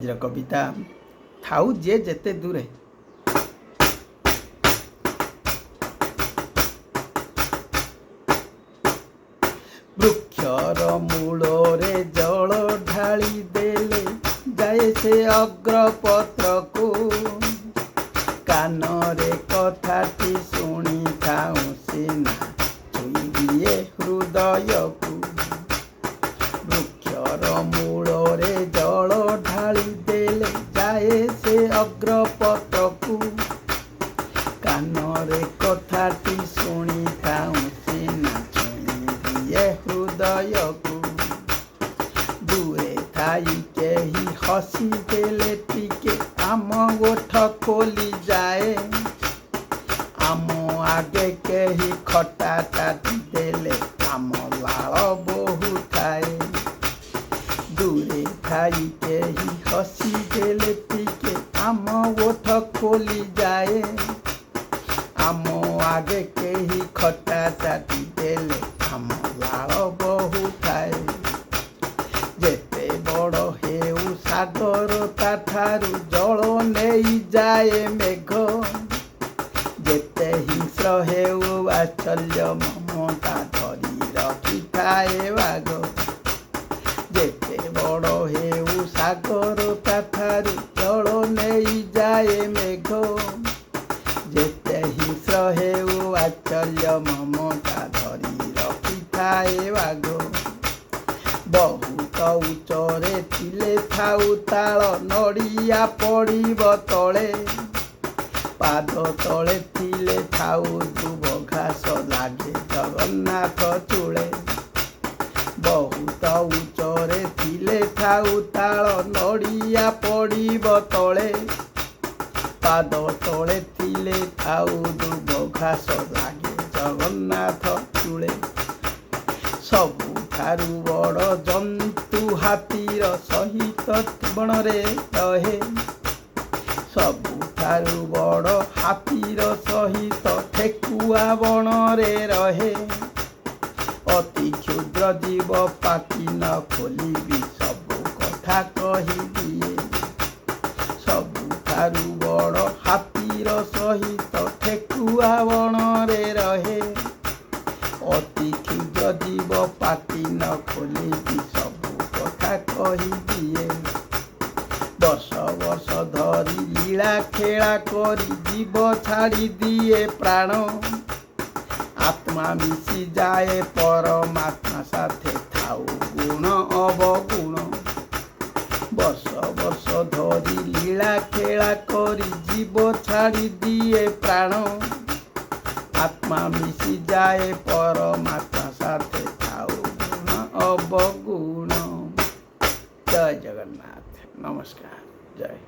कविता थाउ जे जेते दूरे वृक्षर मूलरे जल ढाली देले जाए से अग्रपत्र को कानरे कथाटी शुणी थाउ सीना छुई दिए हृदय को वृक्षर मूलरे जल ढाली देले जाए से अग्रपत्र को कानरे कथाटी शुणी थाउ सीना छुई दिए हृदय को दूरे थाई केही हसी देले टिके आम ओठ खोली जाए आम आगे केही खटा काटी देले आम लाल बहु थाए दूरे थाई केही हसी देले टिके आम ओठ खोली जाए आम आगे केही खटा काटी देले आम लाल बहु थाए जेते बड़ हेउ सागर ताठारु जल नहीं जाए मेघ जेते हिंस्र हेउ आचल्य ममता धरी रखी थाए बाघ जेते बड़ हेउ सागर ताठारु जल नहीं जाए मेघ जेते हिंस्र हेउ आचल्य ममता धरी रखी थाए बाघ बहुत उच्चरे थिले थाउ ताल नड़िया पड़िब तले पाद तले थिले थाउ दुब घास लागे जगन्नाथ चूले बहुत उच्चरे थिले थाउ ताल नड़िया पड़िब तले पाद तले थिले थाउ दुब घास लागे जगन्नाथ चूले सबुठारु बड़ जंतु हाथीर सहित बणरे रहे सबुठारु बड़ हाथीर सहित ठेकुआ बणरे रहे अति क्षुद्र जीव पाखी न खोली सबु कथा कही दिए सबुठारु बड़ हाथीर सहित ठेकुआ बणरे रहे अति क्षुद्र जीव पाटी न खोली सबु कथा कही दिए वर्ष वर्ष धरी लीला खेला करी जीव छाड़ी दिए प्राण आत्मा मिशी जाए परमात्मा साथे थाउ गुण अवगुण वर्ष वर्ष धरी लीला खेला करी जीव छाड़ी दिए प्राण आत्मा मिशी जाए परमात्मा साथे थाउ गुण अवगुण। जय जगन्नाथ। नमस्कार। जय।